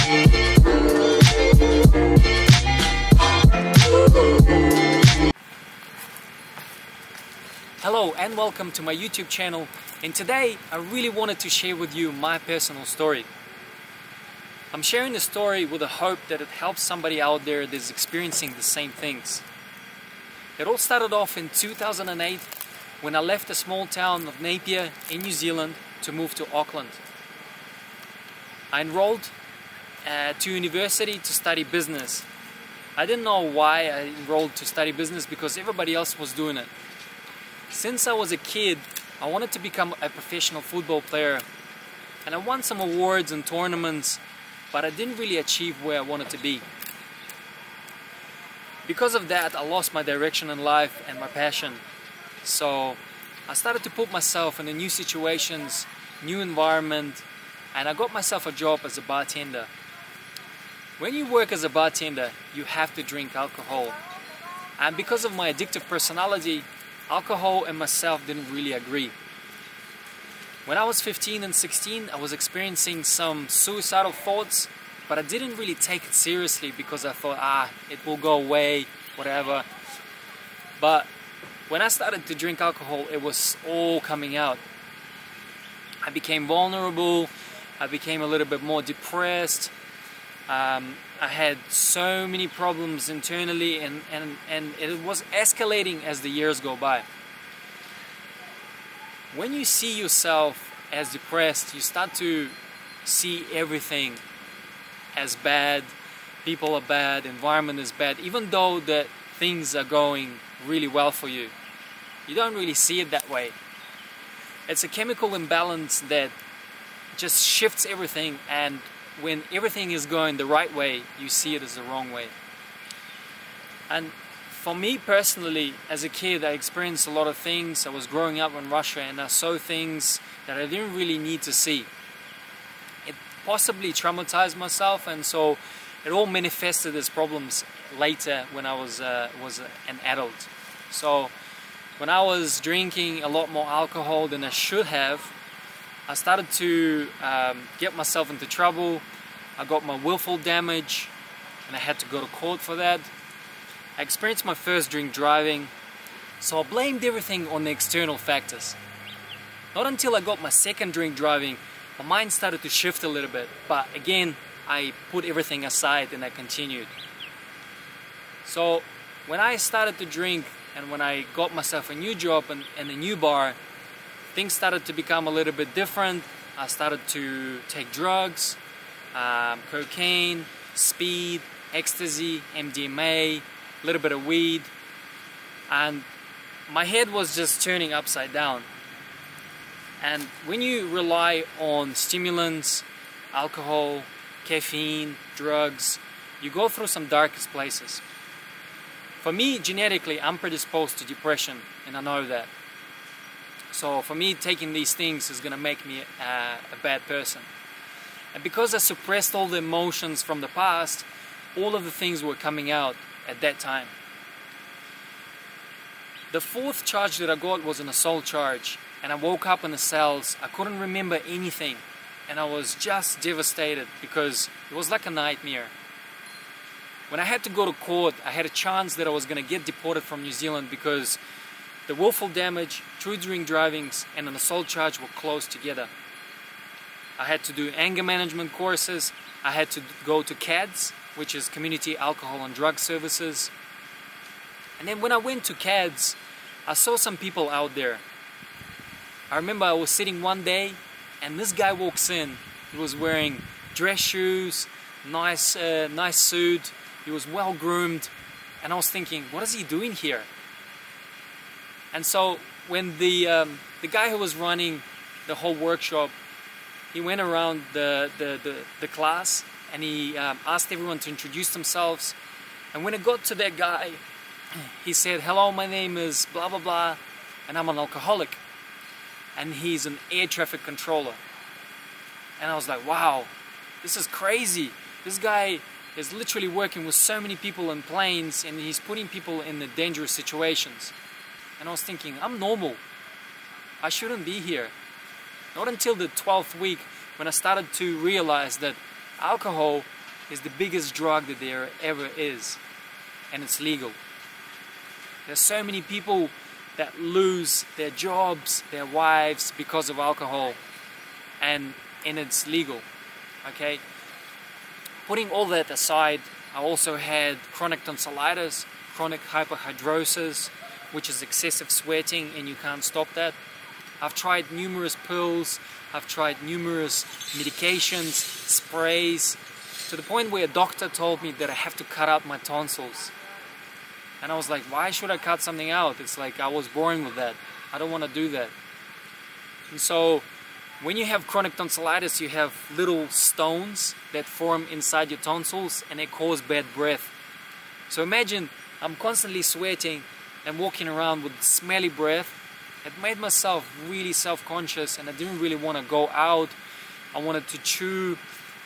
Hello and welcome to my YouTube channel, and today I really wanted to share with you my personal story. I'm sharing the story with the hope that it helps somebody out there that's experiencing the same things. It all started off in 2008 when I left the small town of Napier in New Zealand to move to Auckland. I enrolled to university to study business. I didn't know why I enrolled to study business because everybody else was doing it. Since I was a kid, I wanted to become a professional football player, and I won some awards and tournaments, but I didn't really achieve where I wanted to be. Because of that, I lost my direction in life and my passion. So I started to put myself in new situations, new environment, and I got myself a job as a bartender. When you work as a bartender, you have to drink alcohol. And because of my addictive personality, alcohol and myself didn't really agree. When I was 15 and 16, I was experiencing some suicidal thoughts, but I didn't really take it seriously because I thought, it will go away, whatever. But when I started to drink alcohol, it was all coming out. I became vulnerable, I became a little bit more depressed. I had so many problems internally, and it was escalating as the years go by. When you see yourself as depressed, you start to see everything as bad. People are bad, environment is bad, even though that things are going really well for you. You don't really see it that way. It's a chemical imbalance that just shifts everything, and when everything is going the right way, you see it as the wrong way. And for me personally, as a kid, I experienced a lot of things. I was growing up in Russia and I saw things that I didn't really need to see. It possibly traumatized myself, and so it all manifested as problems later when I was an adult. So when I was drinking a lot more alcohol than I should have, I started to get myself into trouble. I got my willful damage and I had to go to court for that. I experienced my first drink driving, so I blamed everything on the external factors. Not until I got my second drink driving, my mind started to shift a little bit, but again, I put everything aside and I continued. So when I started to drink and when I got myself a new job and a new bar, things started to become a little bit different. I started to take drugs, cocaine, speed, ecstasy, MDMA, a little bit of weed, and my head was just turning upside down. And when you rely on stimulants, alcohol, caffeine, drugs, you go through some darkest places. For me, genetically, I'm predisposed to depression, and I know that. So for me, taking these things is going to make me a bad person. And because I suppressed all the emotions from the past, all of the things were coming out at that time. The fourth charge that I got was an assault charge, and I woke up in the cells. I couldn't remember anything, and I was just devastated because it was like a nightmare. When I had to go to court, I had a chance that I was going to get deported from New Zealand because the willful damage, true drink drivings, and an assault charge were close together. I had to do anger management courses. I had to go to CADS, which is Community Alcohol and Drug Services. And then when I went to CADS, I saw some people out there. I remember I was sitting one day, and this guy walks in. He was wearing dress shoes, nice suit. He was well groomed, and I was thinking, what is he doing here? And so when the guy who was running the whole workshop, he went around the class and he asked everyone to introduce themselves. And when it got to that guy, he said, "Hello, my name is blah blah blah, and I'm an alcoholic." And he's an air traffic controller. And I was like, wow, this is crazy. This guy is literally working with so many people in planes, and he's putting people in the dangerous situations. And I was thinking, I'm normal. I shouldn't be here. Not until the 12th week when I started to realize that alcohol is the biggest drug that there ever is, and it's legal. There's so many people that lose their jobs, their wives because of alcohol, and it's legal. Okay, putting all that aside, I also had chronic tonsillitis, chronic hyperhidrosis, which is excessive sweating and you can't stop that. I've tried numerous pills, I've tried numerous medications, sprays, to the point where a doctor told me that I have to cut out my tonsils. And I was like, why should I cut something out? It's like I was born with that. I don't want to do that. And so when you have chronic tonsillitis, you have little stones that form inside your tonsils and they cause bad breath. So imagine I'm constantly sweating and walking around with smelly breath. It made myself really self-conscious and I didn't really want to go out. I wanted to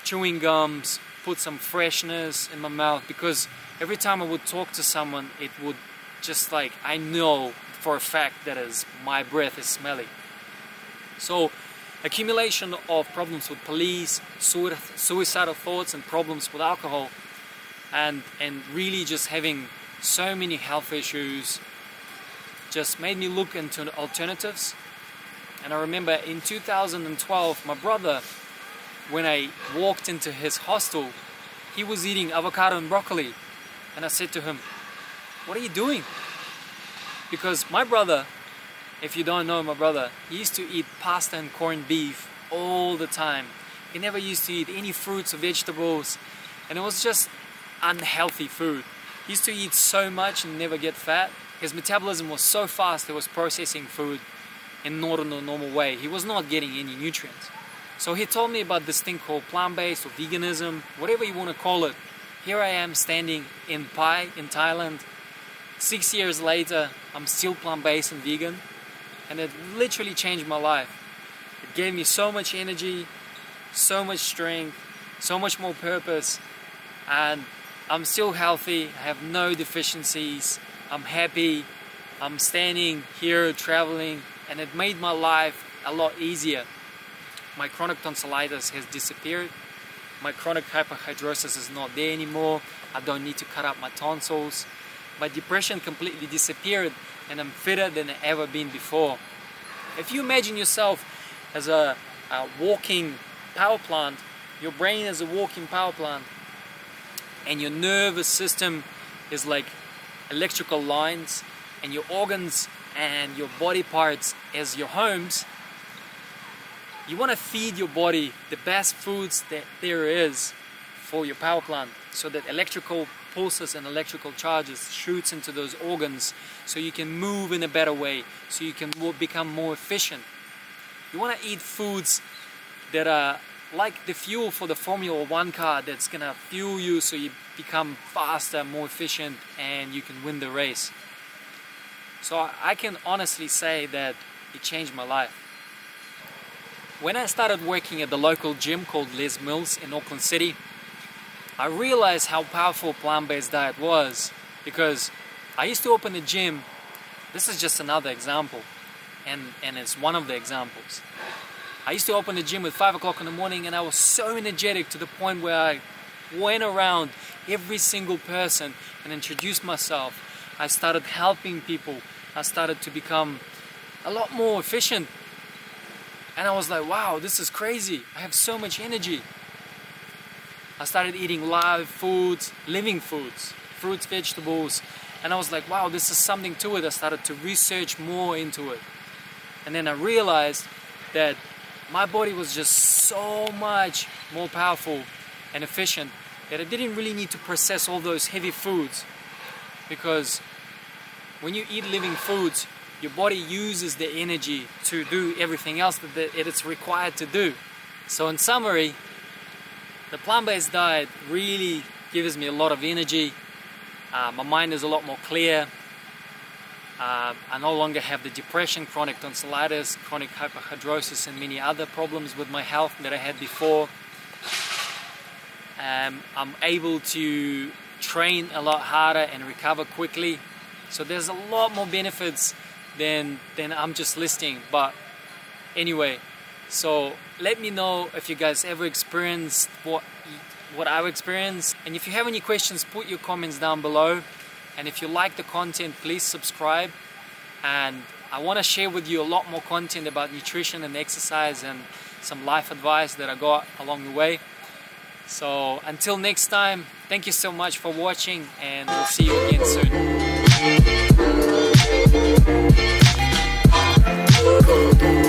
chewing gums, put some freshness in my mouth, because every time I would talk to someone, it would just like, I know for a fact that my breath is smelly. So accumulation of problems with police, suicidal thoughts and problems with alcohol, and really just having so many health issues just made me look into alternatives. And I remember in 2012, my brother, when I walked into his hostel, he was eating avocado and broccoli. And I said to him, what are you doing? Because my brother, if you don't know my brother, he used to eat pasta and corned beef all the time. He never used to eat any fruits or vegetables, and it was just unhealthy food. He used to eat so much and never get fat. His metabolism was so fast, he was processing food in not a normal way. He was not getting any nutrients. So he told me about this thing called plant-based or veganism, whatever you want to call it. Here I am standing in Pai in Thailand. 6 years later, I'm still plant-based and vegan. And it literally changed my life. It gave me so much energy, so much strength, so much more purpose. And I'm still healthy, I have no deficiencies, I'm happy, I'm standing here traveling, and it made my life a lot easier. My chronic tonsillitis has disappeared. My chronic hyperhidrosis is not there anymore. I don't need to cut out my tonsils. My depression completely disappeared and I'm fitter than I've ever been before. If you imagine yourself as a walking power plant, your brain is a walking power plant, and your nervous system is like electrical lines, and your organs and your body parts as your homes, you want to feed your body the best foods that there is for your power plant, so that electrical pulses and electrical charges shoots into those organs so you can move in a better way, so you can become more efficient. You want to eat foods that are like the fuel for the Formula 1 car, that's gonna fuel you so you become faster, more efficient, and you can win the race. So I can honestly say that it changed my life. When I started working at the local gym called Les Mills in Auckland City, I realized how powerful plant-based diet was, because I used to open a gym. This is just another example, and it's one of the examples. I used to open the gym at 5 o'clock in the morning, and I was so energetic to the point where I went around every single person and introduced myself. I started helping people. I started to become a lot more efficient. And I was like, wow, this is crazy. I have so much energy. I started eating live foods, living foods, fruits, vegetables. And I was like, wow, this is something to it. I started to research more into it. And then I realized that my body was just so much more powerful and efficient that I didn't really need to process all those heavy foods, because when you eat living foods, your body uses the energy to do everything else that it's required to do. So in summary, the plant-based diet really gives me a lot of energy. My mind is a lot more clear. I no longer have the depression, chronic tonsillitis, chronic hyperhidrosis, and many other problems with my health that I had before. I'm able to train a lot harder and recover quickly. So there's a lot more benefits than I'm just listing. But anyway, so let me know if you guys ever experienced what I've experienced. And if you have any questions, put your comments down below. And if you like the content, please subscribe. And I want to share with you a lot more content about nutrition and exercise and some life advice that I got along the way. So until next time, thank you so much for watching, and we'll see you again soon.